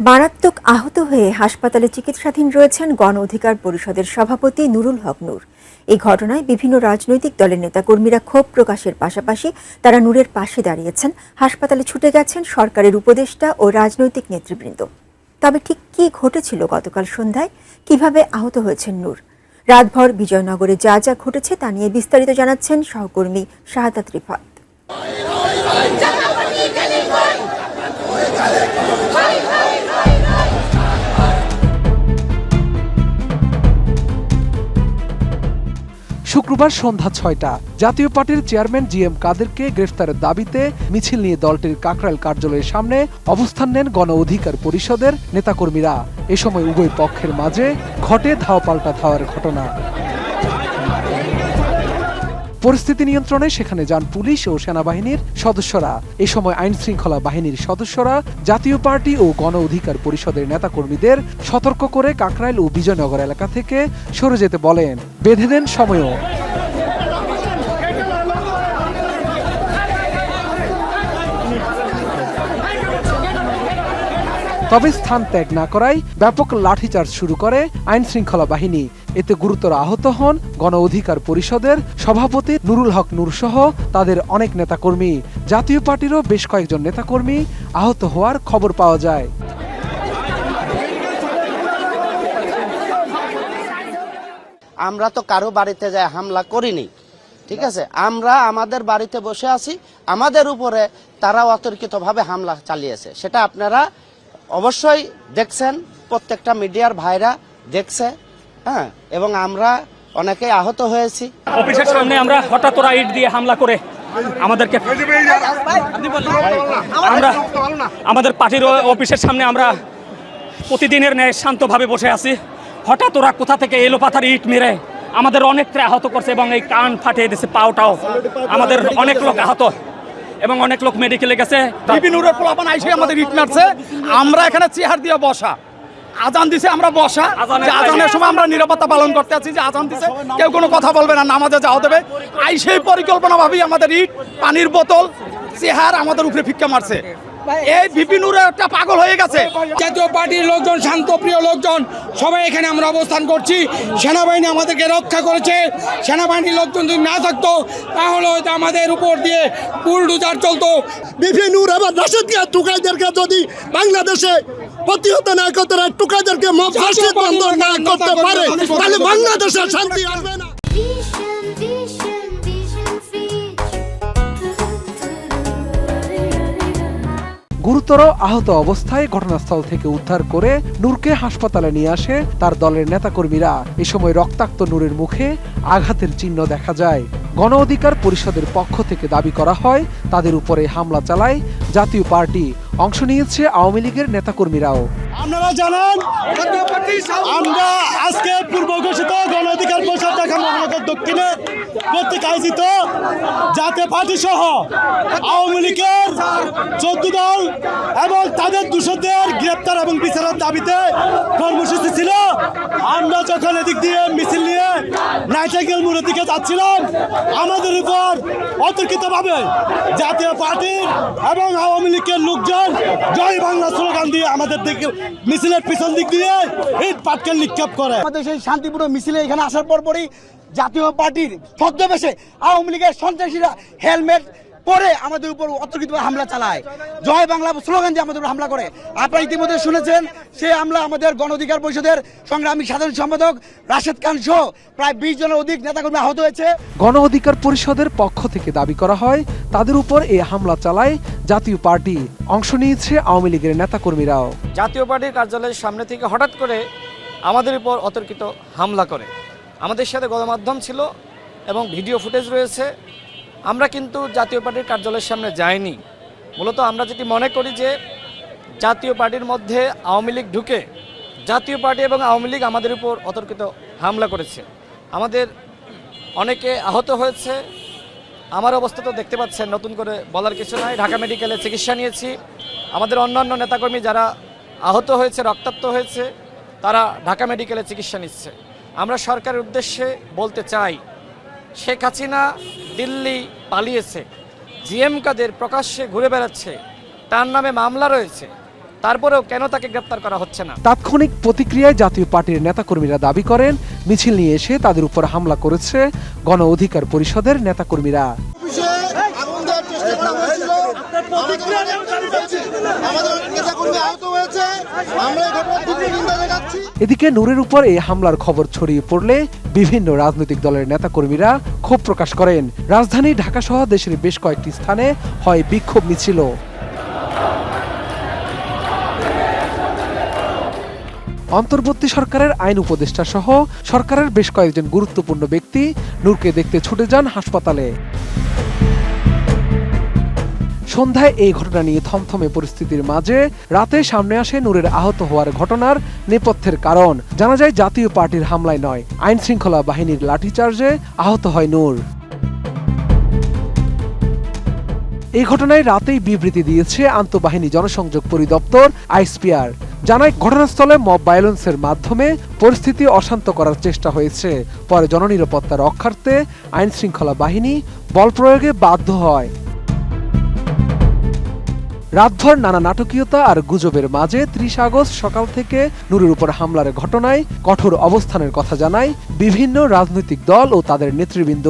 মারাত্মক আহত হয়ে হাসপাতালে চিকিৎসাধীন রয়েছেন গণ অধিকার পরিষদের সভাপতি নুরুল হক নূর। এই ঘটনায় বিভিন্ন রাজনৈতিক দলের নেতাকর্মীরা ক্ষোভ প্রকাশের পাশাপাশি তারা নূরের পাশে দাঁড়িয়েছেন, হাসপাতালে ছুটে গেছেন সরকারের উপদেষ্টা ও রাজনৈতিক নেতৃবৃন্দ। তবে ঠিক কী ঘটেছিল গতকাল সন্ধ্যায়, কিভাবে আহত হয়েছেন নূর, রাতভর বিজয়নগরে যা যা ঘটেছে তা নিয়ে বিস্তারিত জানাচ্ছেন সহকর্মী শাহাদাত রিফাত। শুক্রবার সন্ধ্যা ৬টা জাতীয় পার্টির চেয়ারম্যান জিএম কাদেরকে গ্রেফতারের দাবিতে মিছিল নিয়ে দলটির কাকরাইল কার্যালয়ের সামনে অবস্থান নেন গণ অধিকার পরিষদের নেতাকর্মীরা। এ সময় উভয় পক্ষের মাঝে ঘটে ধাওয়া পাল্টা ধাওয়ার ঘটনা। পরিস্থিতি নিয়ন্ত্রণে সেখানে যান পুলিশ ও সেনাবাহিনীর সদস্যরা। এ সময় আইন শৃঙ্খলা বাহিনীর সদস্যরা জাতীয় পার্টি ও গণ অধিকার পরিষদের নেতাকর্মীদের সতর্ক করে কাকরাইল ও বিজয়নগর এলাকা থেকে সরে যেতে বলেন, বেঁধে দেন সময়ও। তবে স্থান ত্যাগ না করায় ব্যাপক লাঠিচার্জ শুরু করে আইন শৃঙ্খলা বাহিনী। এতে গুরুতর আহত হন গণ অধিকার পরিষদের সভাপতি নুরুল হক নূর সহ তাদের অনেক নেতাকর্মী। জাতীয় পার্টিরও বেশ কয়েকজন নেতাকর্মী আহত হওয়ার খবর পাওয়া যায়। আমরা তো কারো বাড়িতে যায় হামলা করিনি, ঠিক আছে? আমরা আমাদের বাড়িতে বসে আছি, আমাদের উপরে তারা অতর্কিতভাবে হামলা চালিয়েছে, সেটা আপনারা অবশ্যই দেখছেন, প্রত্যেকটা মিডিয়ার ভাইরা দেখছে। হ্যাঁ, এবং আমরা অনেকেই আহত হয়েছি। অফিসের সামনে আমরা হঠাৎ ওরা ইট দিয়ে হামলা করে আমাদেরকে, আমরা আমাদের পার্টির অফিসের সামনে আমরা প্রতিদিনের ন্যায় শান্তভাবে বসে আছি। হঠাৎ ওরা কোথা থেকে এলো পাথার ইট মেরে আমাদের অনেকটা আহত করছে এবং এই কান ফাটিয়ে দিয়েছে, পাওটাও। আমাদের অনেক লোক আহত এবং অনেক লোক মেডিকেলে গেছে। বিপিনুরের পোলাপান আইসে আমাদের ইট মারছে, আমরা এখানে চেয়ার দিয়ে বসা, আজান দিছে আমরা বসা, আজানের সময় আমরা নিরাপত্তা পালন করতে আছি, যে আজান দিছে কেউ কোনো কথা বলবে না, নামাজে যাওয়া দেবে। আইসেই পরিকল্পনা ভাবেই আমাদের ইট, পানির বোতল, চেহার আমাদের উপরে ফিক্কা মারছে। এই বিপিনুরে একটা পাগল হয়ে গেছে। জাতীয় পার্টির লোকজন, শান্তপ্রিয় লোকজন সবাই এখানে আমরা অবস্থান করছি। সেনাবাহিনী আমাদেরকে রক্ষা করেছে। সেনাবাহিনীর লোকজন যদি না থাকতো তাহলে হয়তো আমাদের উপর দিয়ে বুলডোজার চলতো। বিপিনুর এবং রাশেদকে টুকাইদেরকে যদি বাংলাদেশে প্রতিহত না করতে পারে, টুকাইদেরকে ফাঁসির বন্ধ না করতে পারে, তাহলে বাংলাদেশের শান্তি আসবে না। গুরুতর আহত অবস্থায় ঘটনাস্থল থেকে উদ্ধার করে নূরকে হাসপাতালে নিয়ে আসে তার দলের নেতাকর্মীরা। এ সময় রক্তাক্ত নূরের মুখে আঘাতের চিহ্ন দেখা যায়। গণ অধিকার পরিষদের পক্ষ থেকে দাবি করা হয় তাদের উপরে হামলা চালায় জাতীয় পার্টি। অংশ নিয়েছে আওয়ামী লীগের নেতাকর্মীরাও। আপনারা জানেন, আমরা আজকে পূর্ব ঘোষিত গণ অধিকার পরিষদ ঢাকা মহানগর দক্ষিণে কর্তৃক আয়োজিত জাতীয় পার্টি সহ আওয়ামী লীগের 14 দল এবং তাদের দোষরদের গ্রেপ্তার এবং বিচারের দাবিতে কর্মসূচি ছিল। আমরা যখন এদিক দিয়ে মিছিল নিয়ে নাইটিঙ্গেল মোড়ের দিকে যাচ্ছিলাম, আমাদের উপর অতর্কিতভাবে জাতীয় পার্টির এবং আওয়ামী লীগের লোকজন জয় বাংলা স্লোগান দিয়ে আমাদের দিকে মিছিলের পিছন দিক দিয়ে ইট পাটকেল নিক্ষেপ করে। আমাদের সেই শান্তিপূর্ণ মিছিলে এখানে আসার পরই জাতীয় পার্টির ছদ্মবেশে আওয়ামী লীগের সন্ত্রাসীরা হেলমেট পরে আমাদের উপর অতর্কিতভাবে হামলা চালায়, জয় বাংলা স্লোগান দিয়ে আমাদের উপর হামলা করে। আপনারা ইতিমধ্যে শুনেছেন, সেই হামলা আমাদের গণ অধিকার পরিষদের সংগ্রামী সাধারণ সম্পাদক রাশেদ খান সহ প্রায় 20 জনের অধিক নেতাকর্মী আহত হয়েছে। গণ অধিকার পরিষদের পক্ষ থেকে দাবি করা হয় তাদের উপর এই হামলা চালায় জাতীয় পার্টি। অংশ নিয়েছে আওয়ামী লীগের নেতাকর্মীরাও। জাতীয় পার্টির কার্যালয়ের সামনে থেকে হঠাৎ করে আমাদের উপর অতর্কিত হামলা করে। আমাদের সাথে গণমাধ্যম ছিল এবং ভিডিও ফুটেজ রয়েছে। আমরা কিন্তু জাতীয় পার্টির কার্যালয়ের সামনে যাইনি। মূলত আমরা যেটি মনে করি যে জাতীয় পার্টির মধ্যে আওয়ামী লীগ ঢুকে জাতীয় পার্টি এবং আওয়ামী লীগ আমাদের উপর অতর্কিত হামলা করেছে। আমাদের অনেকে আহত হয়েছে। আমার অবস্থা তো দেখতে পাচ্ছেন, নতুন করে বলার কিছু নাই। ঢাকা মেডিকেলে চিকিৎসা নিয়েছি। আমাদের অন্যান্য নেতাকর্মী যারা আহত হয়েছে, রক্তাক্ত হয়েছে, তারা ঢাকা মেডিকেলে চিকিৎসা নিচ্ছে। আমরা সরকারের উদ্দেশ্যে বলতে চাই, শেখ হাসিনা দিল্লি পালিয়েছে, জিএম কাদের প্রকাশ্যে ঘুরে বেড়াচ্ছে, তার নামে মামলা রয়েছে। তারপরেও কেন তাকে গ্রেপ্তার করা হচ্ছে না? তাৎক্ষণিক প্রতিক্রিয়ায় জাতীয় পার্টির নেতাকর্মীরা দাবি করেন, মিছিল নিয়ে এসে তাদের উপর হামলা করেছে গণ অধিকার পরিষদের নেতাকর্মীরা। এদিকে নূরের উপর এই হামলার খবর ছড়িয়ে পড়লে বিভিন্ন রাজনৈতিক দলের নেতাকর্মীরা ক্ষোভ প্রকাশ করেন। রাজধানী ঢাকা সহ দেশের বেশ কয়েকটি স্থানে হয় বিক্ষোভ মিছিল। অন্তর্বর্তী সরকারের আইন উপদেষ্টা সহ সরকারের বেশ কয়েকজন গুরুত্বপূর্ণ ব্যক্তি নূরকে দেখতে ছুটে যান হাসপাতালে। সন্ধ্যায় এই ঘটনা নিয়ে থমথমে পরিস্থিতির মাঝে রাতে সামনে আসে নূরের আহত হওয়ার ঘটনার নেপথ্যের কারণ। জানা যায় জাতীয় পার্টির হামলায় নয়, আইন শৃঙ্খলা বাহিনীর লাঠিচার্জে আহত হয় নূর। এই ঘটনায় রাতেই বিবৃতি দিয়েছে আন্তঃবাহিনী জনসংযোগ পরিদপ্তর আইএসপিআর। জানায় ঘটনাস্থলে মব ভায়োলেন্সের মাধ্যমে পরিস্থিতি অশান্ত করার চেষ্টা হয়েছে। পরে জননিরাপত্তা রক্ষার্থে আইন শৃঙ্খলা বাহিনী বল প্রয়োগে বাধ্য হয়। রাতভর নানা নাটকীয়তা আর গুজবের মাঝে ৩০ আগস্ট সকাল থেকে নূরের উপর হামলার ঘটনায় কঠোর অবস্থানের কথা জানায় বিভিন্ন রাজনৈতিক দল ও তাদের নেতৃবৃন্দ।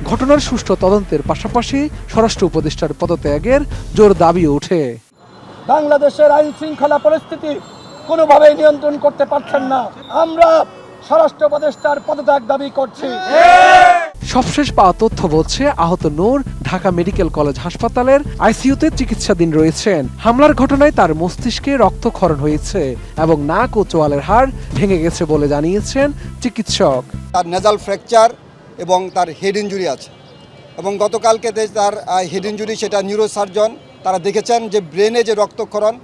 ঘটনার সুষ্ঠু তদন্তের পাশাপাশি স্বরাষ্ট্র উপদেষ্টার পদত্যাগের জোর দাবি ওঠে। বাংলাদেশের আইন শৃঙ্খলা পরিস্থিতি কোনোভাবেই নিয়ন্ত্রণ করতে পারছেন না, আমরা স্বরাষ্ট্র উপদেষ্টার পদত্যাগ দাবি করছি। সবশেষ পাওয়া তথ্য বলছে আহত নূর ঢাকা মেডিকেল কলেজ হাসপাতালের আইসিইউতে চিকিৎসাধীন রয়েছেন। হামলার ঘটনায় তার মস্তিষ্কে রক্তক্ষরণ হয়েছে এবং নাক ও চোয়ালের হাড় ভেঙে গেছে বলে জানিয়েছেন চিকিৎসক। তার নেজাল ফ্র্যাকচার এবং তার হেড ইনজুরি আছে এবং গতকালকে তার হেড ইনজুরি সেটা নিউরোসার্জন তারা দেখেছেন যে ব্রেনে যে রক্তক্ষরণ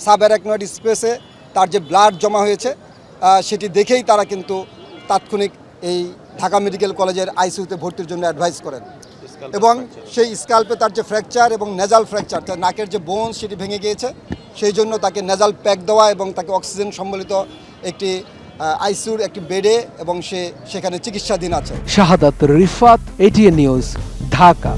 সাবঅ্যারাকনয়েড স্পেসে তার যে ব্লাড জমা হয়েছে সেটি দেখেই তারা কিন্তু তাৎক্ষণিক এই ঢাকা মেডিকেল কলেজের আইসিইউতে ভর্তির জন্য অ্যাডভাইস করেন এবং সেই স্ক্যাল্পে তার যে ফ্র্যাকচার এবং নেজাল ফ্র্যাকচার তার নাকের যে বোন সেটি ভেঙে গিয়েছে, সেই জন্য তাকে নেজাল প্যাক দেওয়া এবং তাকে অক্সিজেন সম্বলিত একটি আইসিইউর একটি বেডে এবং সে সেখানে চিকিৎসাধীন আছে। শাহাদাত রিফাত, এটিএন নিউজ, ঢাকা।